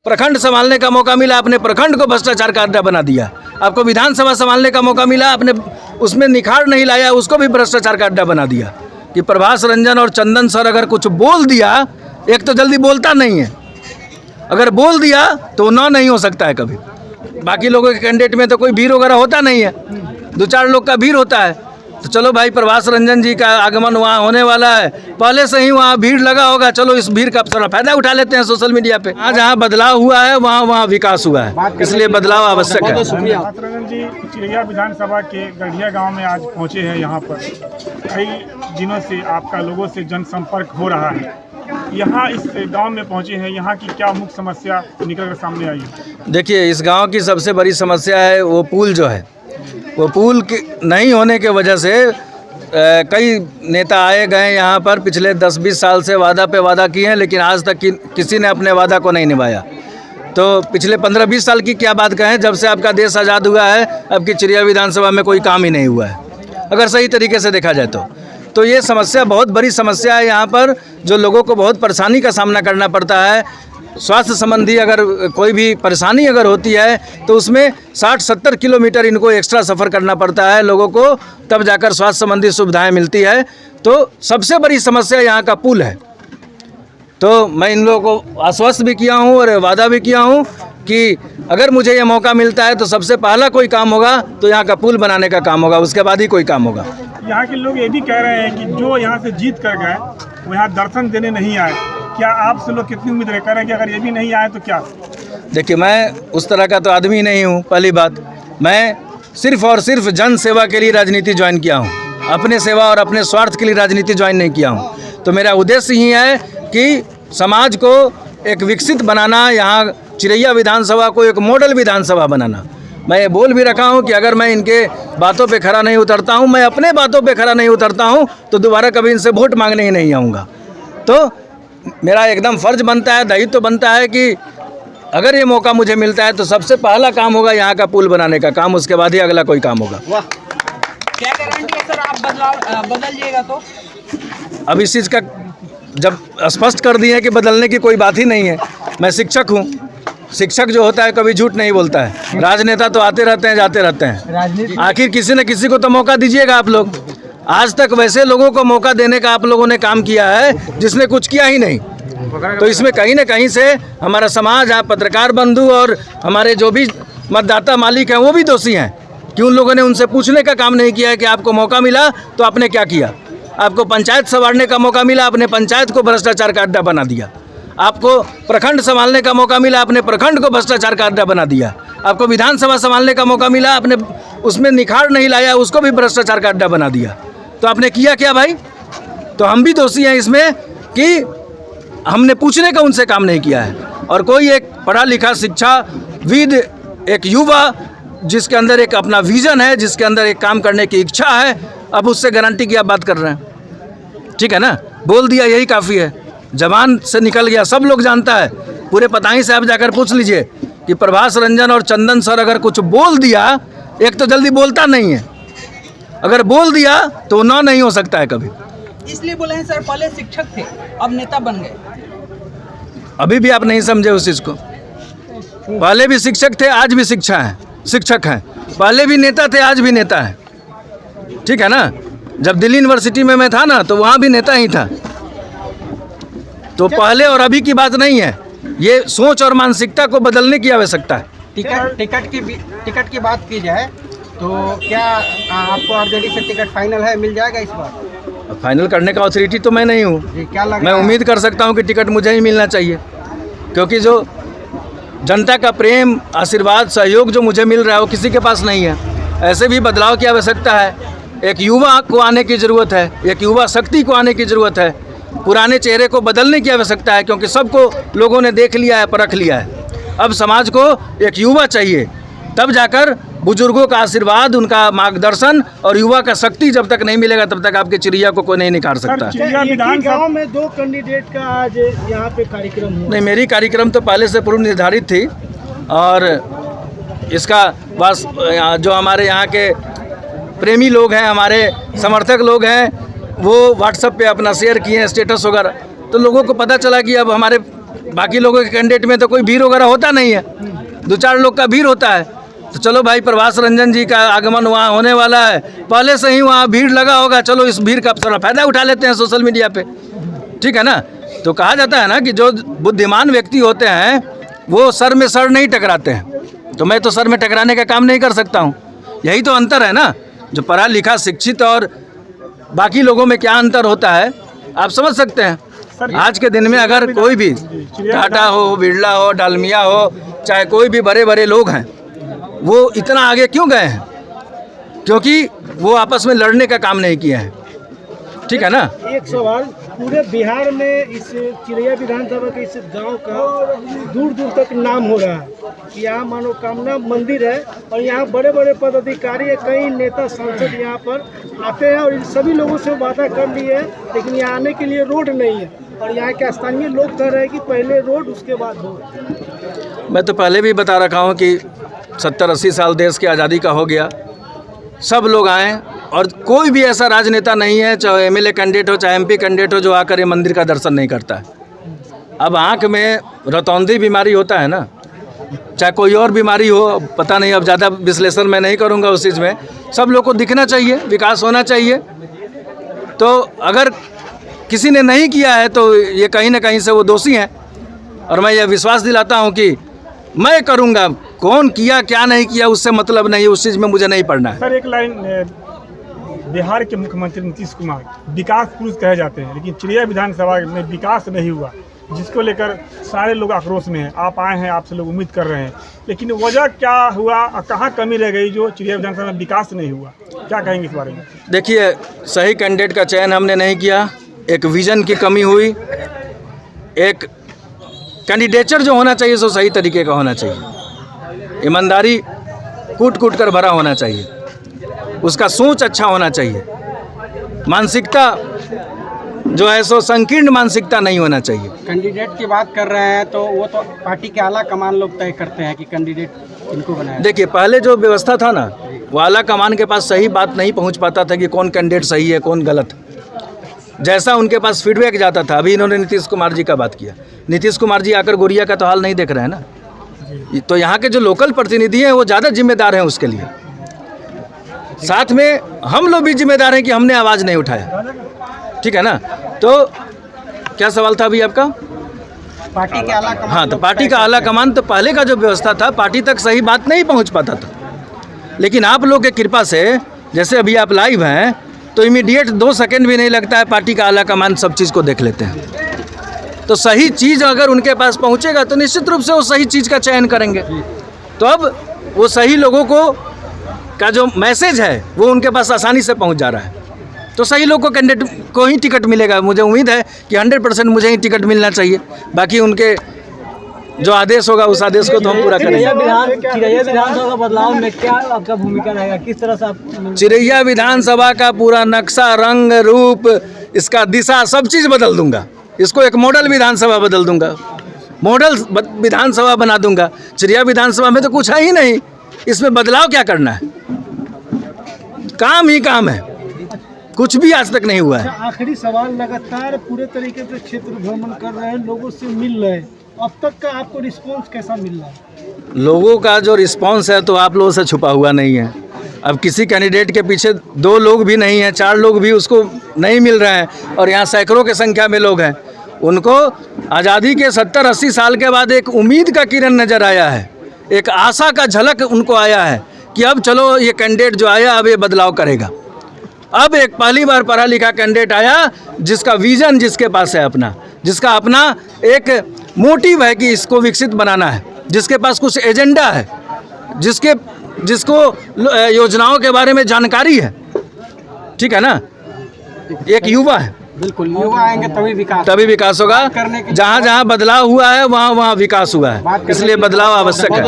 प्रखंड संभालने का मौका मिला, आपने प्रखंड को भ्रष्टाचार का अड्डा बना दिया। आपको विधानसभा संभालने का मौका मिला, आपने उसमें निखार नहीं लाया, उसको भी भ्रष्टाचार का अड्डा बना दिया। कि प्रभास रंजन और चंदन सर अगर कुछ बोल दिया, एक तो जल्दी बोलता नहीं है, अगर बोल दिया तो ना नहीं हो सकता है कभी। बाकी लोगों के कैंडिडेट में तो कोई भीड़ वगैरह होता नहीं है, 2-4 लोग का भीड़ होता है। तो चलो भाई, प्रभास रंजन जी का आगमन वहाँ होने वाला है, पहले से ही वहाँ भीड़ लगा होगा, चलो इस भीड़ का थोड़ा फायदा उठा लेते हैं सोशल मीडिया पे। जहाँ बदलाव हुआ है वहाँ विकास हुआ है, इसलिए बदलाव आवश्यक है। प्रभास रंजन जी चिरैया विधानसभा के गढ़िया गांव में आज पहुंचे हैं। यहाँ पर कई दिनों से आपका लोगों से जनसंपर्क हो रहा है, यहाँ इस गांव में पहुंचे हैं, यहाँ की क्या मुख्य समस्या निकल कर सामने आई है? देखिए, इस गांव की सबसे बड़ी समस्या है वो पुल जो है, वो पुल नहीं होने के वजह से कई नेता आए गए यहाँ पर, पिछले 10-20 साल से वादा पे वादा किए हैं, लेकिन आज तक किसी ने अपने वादा को नहीं निभाया। तो पिछले 15-20 साल की क्या बात कहें, जब से आपका देश आज़ाद हुआ है अब की चिरैया विधानसभा में कोई काम ही नहीं हुआ है, अगर सही तरीके से देखा जाए तो ये समस्या बहुत बड़ी समस्या है यहाँ पर, जो लोगों को बहुत परेशानी का सामना करना पड़ता है। स्वास्थ्य संबंधी अगर कोई भी परेशानी अगर होती है तो उसमें 60-70 किलोमीटर इनको एक्स्ट्रा सफ़र करना पड़ता है लोगों को, तब जाकर स्वास्थ्य संबंधी सुविधाएं मिलती है। तो सबसे बड़ी समस्या यहाँ का पुल है। तो मैं इन लोगों को आश्वस्त भी किया हूँ और वादा भी किया हूँ कि अगर मुझे ये मौका मिलता है तो सबसे पहला कोई काम होगा तो यहाँ का पुल बनाने का काम होगा, उसके बाद ही कोई काम होगा। यहाँ के लोग ये भी कह रहे हैं कि जो यहाँ से जीत कर गए वो यहाँ दर्शन देने नहीं आए, क्या आपसे लोग कितनी उम्मीद रहे? कह रहे हैं कि अगर ये भी नहीं आए तो क्या? देखिए, मैं उस तरह का तो आदमी नहीं हूँ। पहली बात, मैं सिर्फ और सिर्फ जन सेवा के लिए राजनीति ज्वाइन किया हूँ, अपने सेवा और अपने स्वार्थ के लिए राजनीति ज्वाइन नहीं किया हूँ। तो मेरा उद्देश्य ही है कि समाज को एक विकसित बनाना, यहाँ चिरैया विधानसभा को एक मॉडल विधानसभा बनाना। मैं ये बोल भी रखा हूँ कि अगर मैं इनके बातों पे खरा नहीं उतरता हूँ, मैं अपने बातों पे खरा नहीं उतरता हूँ, तो दोबारा कभी इनसे वोट मांगने ही नहीं आऊँगा। तो मेरा एकदम फ़र्ज बनता है, दायित्व बनता है कि अगर ये मौका मुझे मिलता है तो सबसे पहला काम होगा यहाँ का पुल बनाने का काम, उसके बाद ही अगला कोई काम होगा। वाह, क्या गारंटी है सर आप बदल जाएगा तो? अब इस चीज़ का जब स्पष्ट कर दिए कि बदलने की कोई बात ही नहीं है। मैं शिक्षक हूँ, शिक्षक जो होता है कभी झूठ नहीं बोलता है। राजनेता तो आते रहते हैं जाते रहते हैं, आखिर किसी न किसी को तो मौका दीजिएगा आप लोग। आज तक वैसे लोगों को मौका देने का आप लोगों ने काम किया है जिसने कुछ किया ही नहीं। तो इसमें कहीं न कहीं से हमारा समाज, आप पत्रकार बंधु और हमारे जो भी मतदाता मालिक हैं वो भी दोषी हैं कि उन लोगों ने उनसे पूछने का काम नहीं किया है कि आपको मौका मिला तो आपने क्या किया। आपको पंचायत संभालने का मौका मिला, आपने पंचायत को भ्रष्टाचार का अड्डा बना दिया। आपको प्रखंड संभालने का मौका मिला, आपने प्रखंड को भ्रष्टाचार का अड्डा बना दिया। आपको विधानसभा संभालने का मौका मिला, आपने उसमें निखार नहीं लाया, उसको भी भ्रष्टाचार का अड्डा बना दिया। तो आपने किया क्या भाई? तो हम भी दोषी हैं इसमें कि हमने पूछने का उनसे काम नहीं किया है। और कोई एक पढ़ा लिखा शिक्षाविद, एक युवा जिसके अंदर एक अपना विज़न है, जिसके अंदर एक काम करने की इच्छा है, अब उससे गारंटी की आप बात कर रहे हैं? ठीक है ना, बोल दिया यही काफ़ी है, जबान से निकल गया, सब लोग जानता है। पूरे पताही से आप जाकर पूछ लीजिए कि प्रभास रंजन और चंदन सर अगर कुछ बोल दिया, एक तो जल्दी बोलता नहीं है, अगर बोल दिया तो ना नहीं हो सकता है कभी। इसलिए बोले हैं सर, पहले शिक्षक थे अब नेता बन गए। अभी भी आप नहीं समझे उस चीज़ को। पहले भी शिक्षक थे, आज भी शिक्षक हैं। पहले भी नेता थे, आज भी नेता हैं। ठीक है ना, जब दिल्ली यूनिवर्सिटी में मैं था ना तो वहाँ भी नेता ही था। तो पहले और अभी की बात नहीं है, ये सोच और मानसिकता को बदलने की आवश्यकता है। टिकट की बात की जाए तो क्या आपको आरजेडी से टिकट फाइनल है, मिल जाएगा इस बार? फाइनल करने का अथॉरिटी तो मैं नहीं हूँ। क्या लग मैं उम्मीद कर सकता हूँ कि टिकट मुझे ही मिलना चाहिए, क्योंकि जो जनता का प्रेम, आशीर्वाद, सहयोग जो मुझे मिल रहा है वो किसी के पास नहीं है। ऐसे भी बदलाव की आवश्यकता है, एक युवा को आने की ज़रूरत है, एक युवा शक्ति को आने की ज़रूरत है, पुराने चेहरे को बदलने की आवश्यकता है, क्योंकि सबको लोगों ने देख लिया है, परख लिया है। अब समाज को एक युवा चाहिए, तब जाकर बुजुर्गों का आशीर्वाद, उनका मार्गदर्शन और युवा का शक्ति जब तक नहीं मिलेगा तब तक आपके चिरैया को कोई नहीं निखार सकता। गांव में 2 कैंडिडेट का आज यहाँ पे कार्यक्रम हुआ। नहीं, मेरी कार्यक्रम तो पहले से पूर्व निर्धारित थी, और इसका बस जो हमारे यहाँ के प्रेमी लोग हैं, हमारे समर्थक लोग हैं, वो व्हाट्सएप पे अपना शेयर किए हैं स्टेटस वगैरह, तो लोगों को पता चला कि अब हमारे बाकी लोगों के कैंडिडेट में तो कोई भीड़ वगैरह होता नहीं है, 2-4 लोग का भीड़ होता है। तो चलो भाई, प्रभास रंजन जी का आगमन वहाँ होने वाला है, पहले से ही वहाँ भीड़ लगा होगा, चलो इस भीड़ का थोड़ा फ़ायदा उठा लेते हैं सोशल मीडिया पे, ठीक है ना। तो कहा जाता है ना कि जो बुद्धिमान व्यक्ति होते हैं वो सर में सर नहीं टकराते हैं, तो मैं तो सर में टकराने का काम नहीं कर सकता हूँ। यही तो अंतर है ना, जो पढ़ा लिखा शिक्षित और बाकी लोगों में क्या अंतर होता है आप समझ सकते हैं। आज के दिन में अगर कोई भी टाटा हो, बिरला हो, डालमिया हो, चाहे कोई भी बड़े बड़े लोग हैं, वो इतना आगे क्यों गए हैं? क्योंकि वो आपस में लड़ने का काम नहीं किए हैं, ठीक है ना। एक सवाल, पूरे बिहार में इस चिरैया विधानसभा के इस गांव का दूर दूर तक नाम हो रहा है कि यहाँ मनोकामना मंदिर है और यहाँ बड़े बड़े पदाधिकारी है, कई नेता सांसद यहाँ पर आते हैं और इन सभी लोगों से वादा कर लिए है, लेकिन यहाँ आने के लिए रोड नहीं है और यहाँ के स्थानीय लोग कह रहे हैं कि पहले रोड उसके बाद रोड। मैं तो पहले भी बता रखा हूँ कि 70-80 साल देश की आज़ादी का हो गया, सब लोग आए और कोई भी ऐसा राजनेता नहीं है, चाहे एमएलए कैंडिडेट हो, चाहे एमपी कैंडिडेट हो, जो आकर ये मंदिर का दर्शन नहीं करता है। अब आँख में रतौंधी बीमारी होता है ना, चाहे कोई और बीमारी हो, पता नहीं, अब ज़्यादा विश्लेषण मैं नहीं करूँगा उस चीज़ में। सब लोग को दिखना चाहिए, विकास होना चाहिए। तो अगर किसी ने नहीं किया है तो ये कहीं ना कहीं से वो दोषी हैं, और मैं ये विश्वास दिलाता हूँ कि मैं करूँगा। कौन किया क्या नहीं किया उससे मतलब नहीं है, उस चीज़ में मुझे नहीं पढ़ना है। सर, एक लाइन, बिहार के मुख्यमंत्री नीतीश कुमार विकास पुरुष कहे जाते हैं, लेकिन चिरैया विधानसभा में विकास नहीं हुआ, जिसको लेकर सारे लोग आक्रोश में हैं। आप आए हैं, आपसे लोग उम्मीद कर रहे हैं, लेकिन वजह क्या हुआ और कहाँ कमी रह गई जो चिरैया विधानसभा में विकास नहीं हुआ? क्या कहेंगे इस बारे में? देखिए, सही कैंडिडेट का चयन हमने नहीं किया, एक विज़न की कमी हुई, एक कैंडिडेचर जो होना चाहिए सो सही तरीके का होना चाहिए, ईमानदारी कूट कूट कर भरा होना चाहिए, उसका सोच अच्छा होना चाहिए, मानसिकता जो है सो संकीर्ण मानसिकता नहीं होना चाहिए। कैंडिडेट की बात कर रहे हैं तो वो तो पार्टी के आला कमान लोग तय करते हैं कि कैंडिडेट इनको बनाया। देखिए, पहले जो व्यवस्था था ना, वो आला कमान के पास सही बात नहीं पहुंच पाता था कि कौन कैंडिडेट सही है कौन गलत। जैसा उनके पास फीडबैक जाता था, अभी इन्होंने नीतीश कुमार जी का बात किया, नीतीश कुमार जी आकर गोरिया का तो हाल नहीं देख रहे हैं ना, तो यहाँ के जो लोकल प्रतिनिधि हैं वो ज़्यादा जिम्मेदार हैं उसके लिए। साथ में हम लोग भी जिम्मेदार हैं कि हमने आवाज़ नहीं उठाया, ठीक है ना। तो क्या सवाल था अभी आपका? पार्टी के आला कमान। हाँ, तो पार्टी का आला कमान, तो पहले का जो व्यवस्था था पार्टी तक सही बात नहीं पहुँच पाता था, लेकिन आप लोग के कृपा से जैसे अभी आप लाइव हैं तो इमीडिएट 2 सेकंड भी नहीं लगता है, पार्टी का आला कमान सब चीज़ को देख लेते हैं। तो सही चीज़ अगर उनके पास पहुंचेगा तो निश्चित रूप से वो सही चीज़ का चयन करेंगे। तो अब वो सही लोगों को का जो मैसेज है वो उनके पास आसानी से पहुंच जा रहा है, तो सही लोग को कैंडिडेट को ही टिकट मिलेगा। मुझे उम्मीद है कि 100% मुझे ही टिकट मिलना चाहिए, बाकी उनके जो आदेश होगा उस आदेश को तो हम पूरा करेंगे। चिरैया विधानसभा बदलाव में क्या आपका भूमिका रहेगा, किस तरह से आप? चिरैया विधानसभा का पूरा नक्शा, रंग, रूप, इसका दिशा, सब चीज़ बदल दूंगा। इसको एक मॉडल विधानसभा बदल दूंगा, मॉडल विधानसभा बना दूंगा। चिरैया विधानसभा में तो कुछ है ही नहीं, इसमें बदलाव क्या करना है? काम ही काम है, कुछ भी आज तक नहीं हुआ है। आखिरी सवाल, लगातार पूरे तरीके से क्षेत्र भ्रमण कर रहे हैं, लोगों से मिल रहे हैं, अब तक का आपको रिस्पांस कैसा मिल रहा है? लोगों का जो रिस्पांस है तो आप लोगों से छुपा हुआ नहीं है। अब किसी कैंडिडेट के पीछे 2 लोग भी नहीं हैं, 4 लोग भी उसको नहीं मिल रहे हैं, और यहाँ सैकड़ों की संख्या में लोग हैं। उनको आज़ादी के 70-80 साल के बाद एक उम्मीद का किरण नज़र आया है, एक आशा का झलक उनको आया है कि अब चलो ये कैंडिडेट जो आया अब ये बदलाव करेगा। अब एक पहली बार पढ़ा लिखा कैंडिडेट आया जिसका विज़न जिसके पास है अपना, जिसका अपना एक मोटिव है कि इसको विकसित बनाना है, जिसके पास कुछ एजेंडा है, जिसको योजनाओं के बारे में जानकारी है, ठीक है ना। एक युवा है, बिल्कुल, युवा आएंगे तभी विकास होगा। जहाँ जहाँ बदलाव हुआ है वहाँ वहाँ विकास हुआ है, इसलिए बदलाव आवश्यक है।